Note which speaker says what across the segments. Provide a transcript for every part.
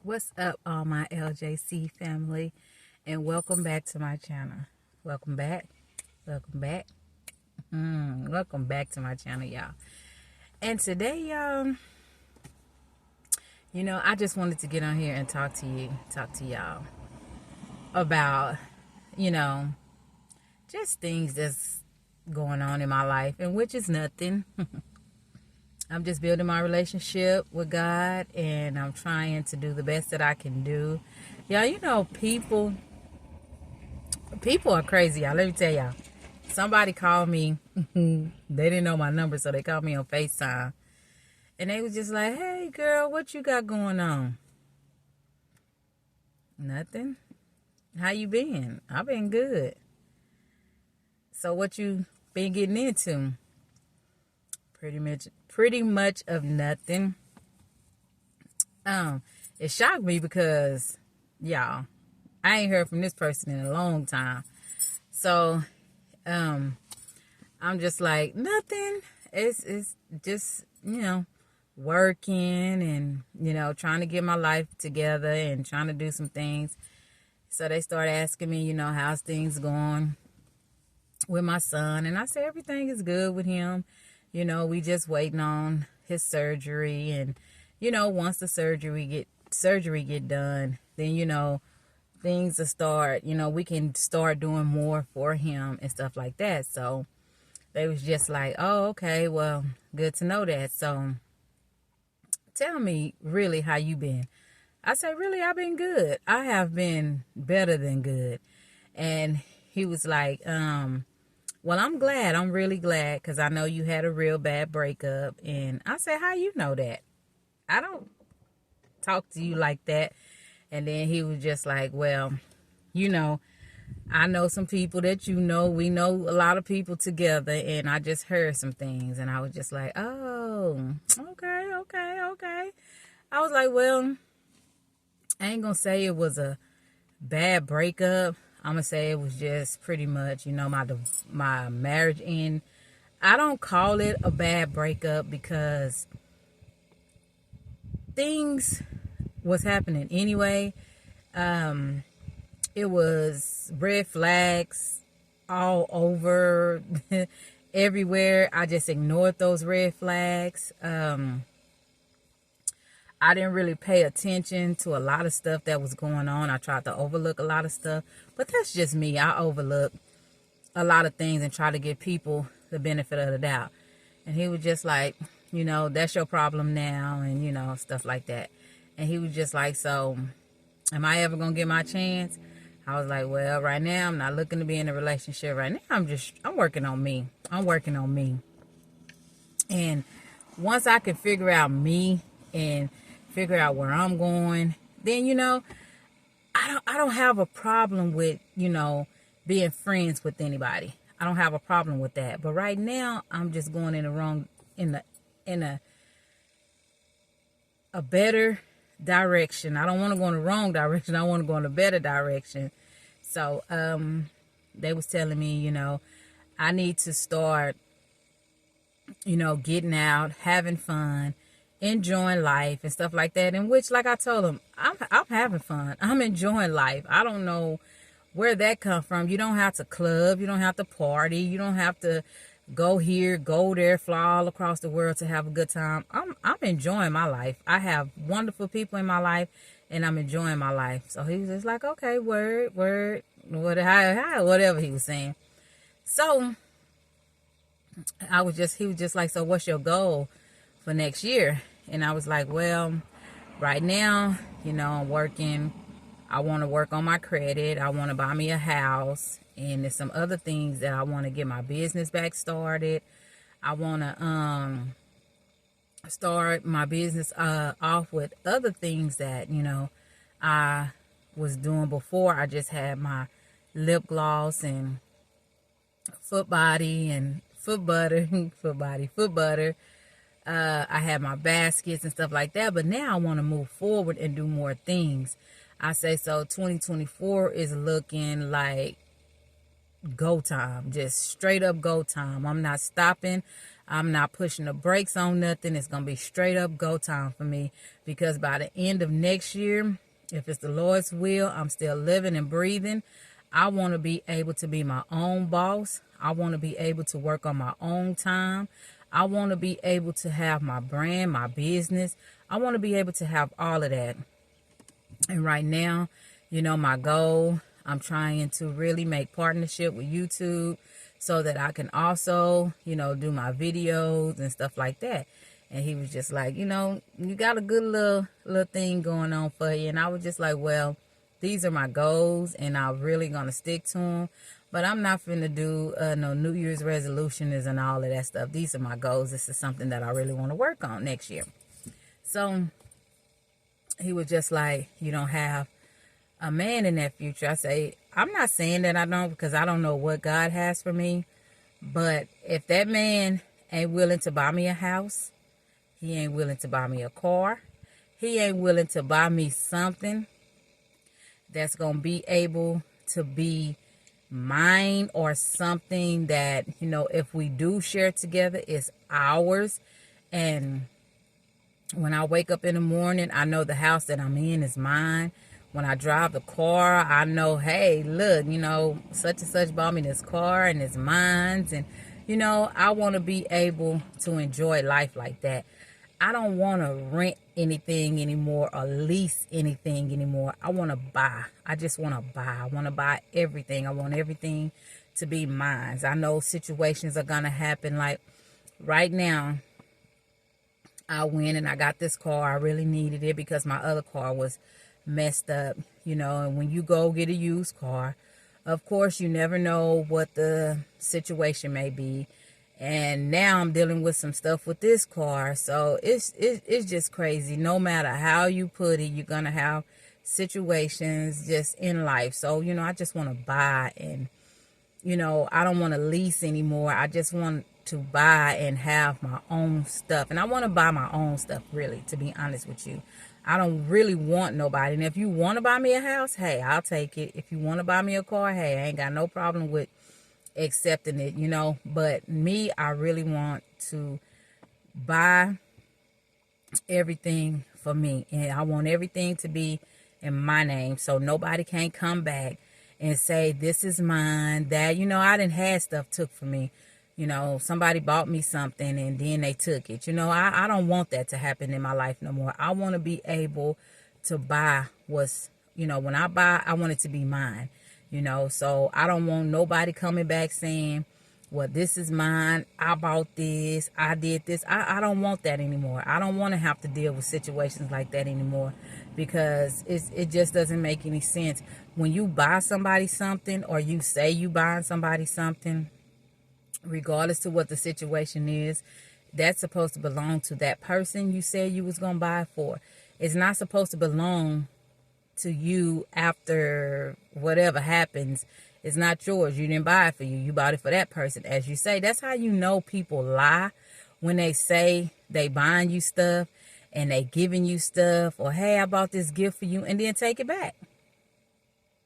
Speaker 1: What's up, all my LJC family, and welcome back to my channel. Welcome back. Welcome back. Welcome back to my channel, y'all. And today, I just wanted to get on here and talk to y'all about, just things that's going on in my life, and which is nothing. I'm just building my relationship with God, and I'm trying to do the best that I can do. Y'all, people are crazy, y'all. Let me tell y'all. Somebody called me. They didn't know my number, so they called me on FaceTime. And they was just like, "Hey, girl, what you got going on?" Nothing. How you been? I've been good. So what you been getting into? Pretty much of nothing. It shocked me because, y'all, I ain't heard from this person in a long time. So, I'm just like, nothing. It's just, working and, trying to get my life together and trying to do some things. So they started asking me, how's things going with my son? And I said, everything is good with him. We just waiting on his surgery, and once the surgery get done, then things will start. We can start doing more for him and stuff like that. So they was just like, "Oh, okay, well, good to know that." So tell me, really, how you been? I said, really, I've been good. I have been better than good. And he was like, well, I'm glad. I'm really glad, because I know you had a real bad breakup. And I said, how you know that? I don't talk to you like that. And then he was just like, well, I know some people that we know a lot of people together, and I just heard some things. And I was just like, oh, okay. I was like, well, I ain't gonna say it was a bad breakup. I'm gonna say it was just pretty much, my marriage end. I don't call it a bad breakup because things was happening anyway. It was red flags all over, everywhere. I just ignored those red flags. I didn't really pay attention to a lot of stuff that was going on. I tried to overlook a lot of stuff, but that's just me. I overlook a lot of things and try to give people the benefit of the doubt. And he was just like, that's your problem now, and, stuff like that. And he was just like, so am I ever going to get my chance? I was like, well, right now I'm not looking to be in a relationship right now. I'm working on me. And once I can figure out me and figure out where I'm going, then, I don't have a problem with, being friends with anybody. I don't have a problem with that. But right now, I'm just going in a better direction. I don't want to go in the wrong direction. I want to go in a better direction. So, they was telling me, I need to start, getting out, having fun, enjoying life and stuff like that. In which, like I told them, I'm having fun. I'm enjoying life. I don't know where that come from. You don't have to club. You don't have to party. You don't have to go here, go there, fly all across the world to have a good time. I'm enjoying my life. I have wonderful people in my life, and I'm enjoying my life. So he was just like, okay, word, whatever he was saying. So he was just like, so what's your goal for next year? And I was like, well, right now, I'm working. I want to work on my credit. I want to buy me a house. And there's some other things that I want to get my business back started. I want to start my business off with other things that, I was doing before. I just had my lip gloss and foot body and foot butter, foot butter. I had my baskets and stuff like that. But now I want to move forward and do more things. I say so 2024 is looking like go time, just straight up go time. I'm not stopping. I'm not pushing the brakes on nothing. It's going to be straight up go time for me, because by the end of next year, if it's the Lord's will, I'm still living and breathing. I want to be able to be my own boss. I want to be able to work on my own time. I want to be able to have my brand, my business. I want to be able to have all of that. And right now, you know, my goal, I'm trying to really make partnership with YouTube so that I can also, you know, do my videos and stuff like that. And he was just like, you know, you got a good little thing going on for you. And I was just like, well, these are my goals and I'm really going to stick to them. But I'm not finna do no New Year's resolutions and all of that stuff. These are my goals. This is something that I really want to work on next year. So he was just like, you don't have a man in that future. I say, I'm not saying that I don't, because I don't know what God has for me. But if that man ain't willing to buy me a house, he ain't willing to buy me a car, he ain't willing to buy me something that's going to be able to be mine, or something that, you know, if we do share together, it's ours. And when I wake up in the morning, I know the house that I'm in is mine. When I drive the car, I know, hey, look, you know, such and such bought me this car and it's mine. And, you know, I want to be able to enjoy life like that. I don't want to rent anything anymore or lease anything anymore. I want to buy. I just want to buy. I want to buy everything. I want everything to be mine. I know situations are going to happen. Like right now, I went and I got this car. I really needed it because my other car was messed up, you know. And when you go get a used car, of course, you never know what the situation may be. And now I'm dealing with some stuff with this car. So it's just crazy. No matter how you put it, you're going to have situations just in life. So, you know, I just want to buy, and, you know, I don't want to lease anymore. I just want to buy and have my own stuff. And I want to buy my own stuff, really, to be honest with you. I don't really want nobody. And if you want to buy me a house, hey, I'll take it. If you want to buy me a car, hey, I ain't got no problem with accepting it, you know. But me, I really want to buy everything for me, and I want everything to be in my name, so nobody can come back and say this is mine. That, you know, I didn't have stuff took from me. You know, somebody bought me something and then they took it. You know, I don't want that to happen in my life no more. I want to be able to buy what's, you know, when I buy, I want it to be mine. You know, so I don't want nobody coming back saying, well, this is mine. I bought this. I did this. I don't want that anymore. I don't want to have to deal with situations like that anymore, because it just doesn't make any sense. When you buy somebody something, or you say you buying somebody something, regardless to what the situation is, that's supposed to belong to that person you said you was going to buy it for. It's not supposed to belong to you after whatever happens. It's not yours. You didn't buy it for you. You bought it for that person. As you say, that's how you know people lie, when they say they buying you stuff and they giving you stuff, or hey, I bought this gift for you, and then take it back.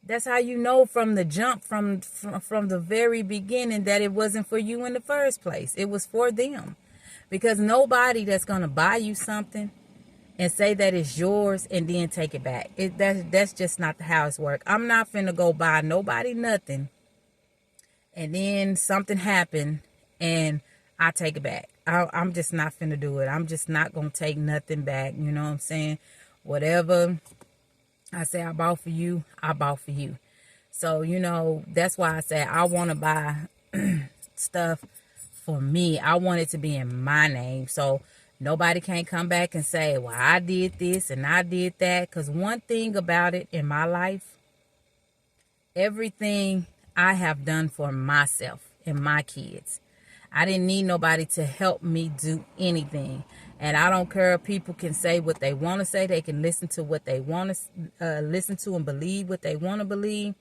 Speaker 1: That's how you know from the jump, from the very beginning, that it wasn't for you in the first place. It was for them. Because nobody that's going to buy you something and say that it's yours and then take it back, that's just not how it's work. I'm not finna go buy nobody nothing and then something happen and I take it back. I'm just not finna do it. I'm just not gonna take nothing back. You know what I'm saying? Whatever I say I bought for you, I bought for you. So, you know, that's why I say I want to buy stuff for me. I want it to be in my name. So nobody can't come back and say, well, I did this and I did that. Because one thing about it in my life, everything I have done for myself and my kids. I didn't need nobody to help me do anything. And I don't care if people can say what they want to say. They can listen to what they want to listen to and believe what they want to believe.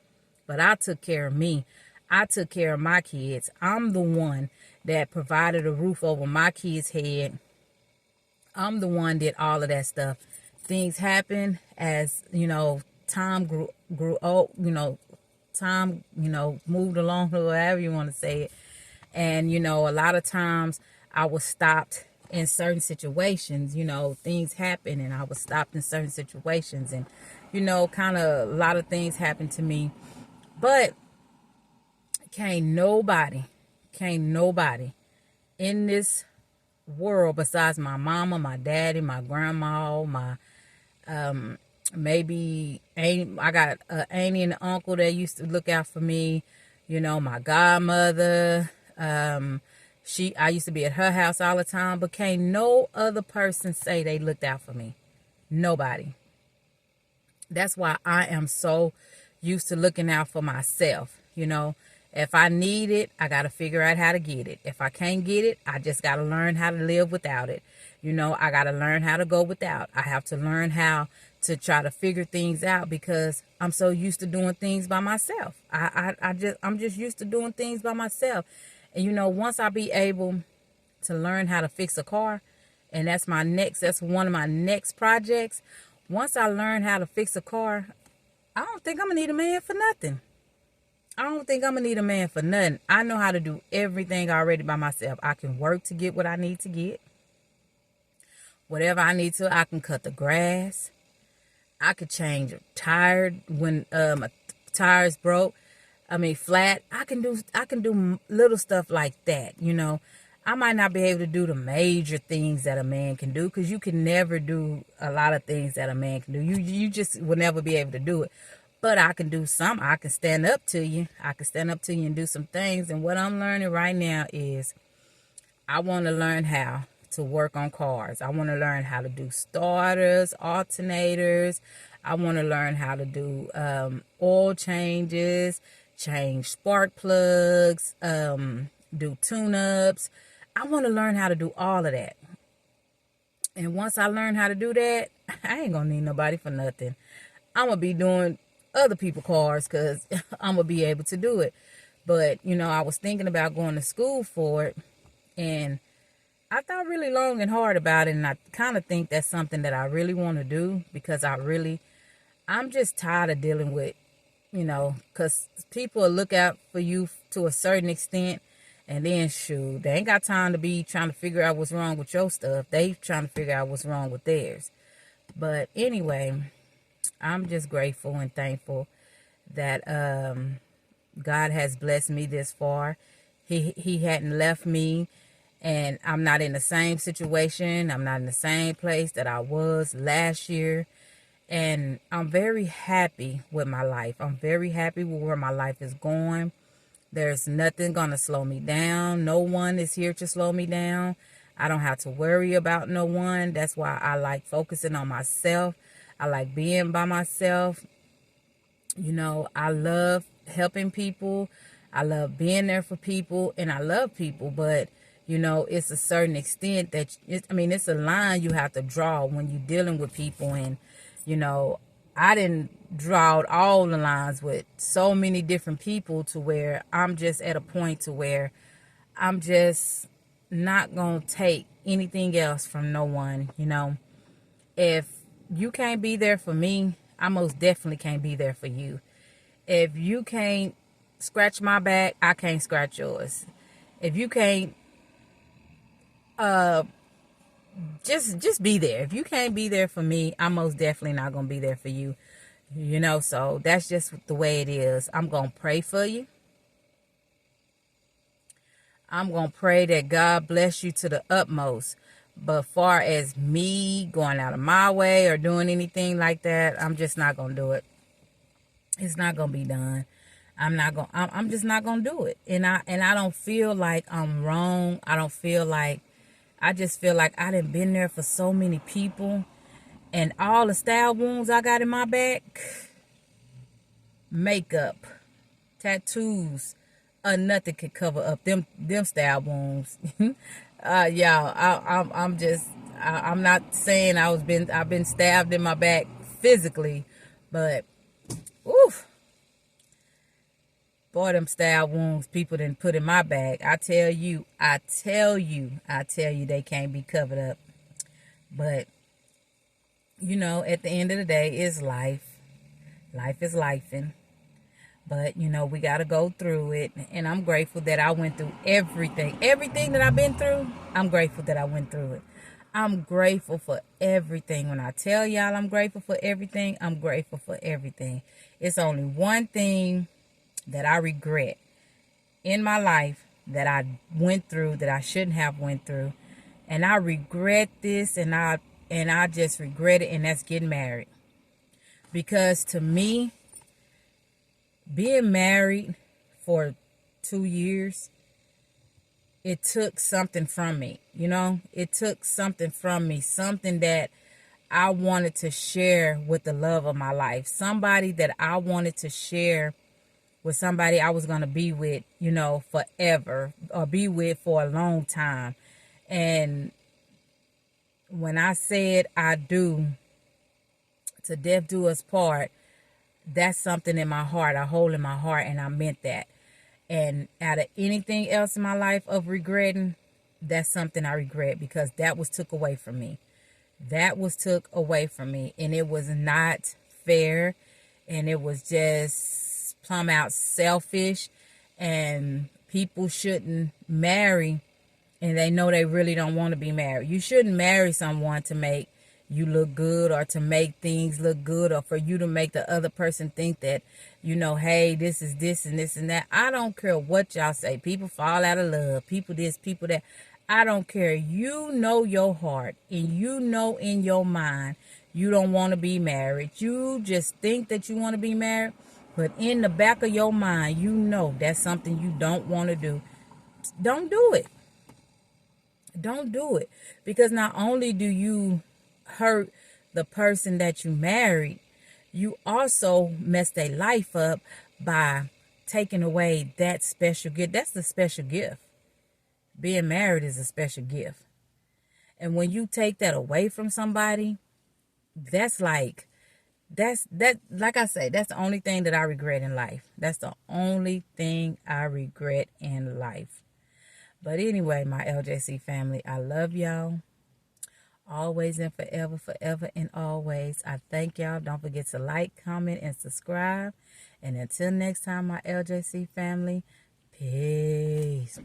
Speaker 1: But I took care of me. I took care of my kids. I'm the one that provided a roof over my kids' head. I'm the one did all of that stuff. Things happen as, you know, time grew old, you know, time, you know, moved along, or however you want to say it. And, you know, a lot of times I was stopped in certain situations. You know, things happen and I was stopped in certain situations, and you know, kind of a lot of things happened to me. But can't nobody in this world besides my mama, my daddy, my grandma, my maybe I got an auntie and an uncle that used to look out for me. You know, my godmother. I used to be at her house all the time, but can't no other person say they looked out for me. Nobody. That's why I am so used to looking out for myself. You know, if I need it, I got to figure out how to get it. If I can't get it, I just got to learn how to live without it. You know, I got to learn how to go without. I have to learn how to try to figure things out because I'm so used to doing things by myself. I'm just used to doing things by myself. And, you know, once I be able to learn how to fix a car, and that's one of my next projects. Once I learn how to fix a car, I don't think I'm going to need a man for nothing. I don't think I'm going to need a man for nothing. I know how to do everything already by myself. I can work to get what I need to get. Whatever I need to, I can cut the grass. I could change a tire when a tire is broke. Flat. I can do little stuff like that, you know. I might not be able to do the major things that a man can do because you can never do a lot of things that a man can do. You just will never be able to do it. But I can do some. I can stand up to you. I can stand up to you and do some things. And what I'm learning right now is I want to learn how to work on cars. I want to learn how to do starters, alternators. I want to learn how to do oil changes, change spark plugs, do tune-ups. I want to learn how to do all of that. And once I learn how to do that, I ain't going to need nobody for nothing. I'm going to be doing other people's cars because I'm going to be able to do it. But, you know, I was thinking about going to school for it. And I thought really long and hard about it. And I kind of think that's something that I really want to do because I'm just tired of dealing with, you know, because people will look out for you to a certain extent. And then, shoot, they ain't got time to be trying to figure out what's wrong with your stuff. They trying to figure out what's wrong with theirs. But anyway, I'm just grateful and thankful that God has blessed me this far. He hadn't left me, and I'm not in the same situation. I'm not in the same place that I was last year. And I'm very happy with my life. I'm very happy with where my life is going. There's nothing going to slow me down. No one is here to slow me down. I don't have to worry about no one. That's why I like focusing on myself. I like being by myself. You know, I love helping people. I love being there for people. And I love people. But, you know, it's a certain extent that, it's a line you have to draw when you're dealing with people. And, you know, I didn't draw all the lines with so many different people to where I'm just at a point to where I'm just not going to take anything else from no one. You know, if you can't be there for me, I most definitely can't be there for you. If you can't scratch my back, I can't scratch yours. If you can't just be there. If you can't be there for me, I'm most definitely not going to be there for you. You know, so that's just the way it is. I'm going to pray for you. I'm going to pray that God bless you to the utmost. But far as me going out of my way or doing anything like that, I'm just not going to do it. It's not going to be done. I'm just not going to do it. And I don't feel like I'm wrong. I just feel like I done been there for so many people. And all the stab wounds I got in my back, makeup, tattoos, nothing could cover up them stab wounds. Y'all, I'm not saying I've been stabbed in my back physically, but oof, boy, them stab wounds people didn't put in my back. I tell you, they can't be covered up. But you know, at the end of the day, it's life. Life is lifing. But, you know, we got to go through it. And I'm grateful that I went through everything. Everything that I've been through, I'm grateful that I went through it. I'm grateful for everything. When I tell y'all I'm grateful for everything, I'm grateful for everything. It's only one thing that I regret in my life that I went through that I shouldn't have went through. And I regret this, and I just regret it, and that's getting married. Because to me, being married for 2 years, it took something from me, you know? It took something from me, something that I wanted to share with the love of my life. Somebody that I wanted to share with, somebody I was going to be with, you know, forever, or be with for a long time. And when I said I do, to death do us part, that's something in my heart, I hold in my heart, and I meant that. And out of anything else in my life of regretting, that's something I regret, because that was took away from me. That was took away from me, and it was not fair, and it was just plumb out selfish, and people shouldn't marry and they know they really don't want to be married. You shouldn't marry someone to make you look good, or to make things look good, or for you to make the other person think that, you know, hey, this is this and this and that. I don't care what y'all say. People fall out of love. People this, people that. I don't care. You know your heart, and you know in your mind you don't want to be married. You just think that you want to be married, but in the back of your mind, you know that's something you don't want to do. Don't do it. Don't do it. Because not only do you hurt the person that you married, you also mess their life up by taking away that special gift. That's the special gift. Being married is a special gift. And when you take that away from somebody, that's like I say, that's the only thing that I regret in life. That's the only thing I regret in life. But anyway, my LJC family, I love y'all. Always and forever, forever and always. I thank y'all. Don't forget to like, comment, and subscribe. And until next time, my LJC family, peace.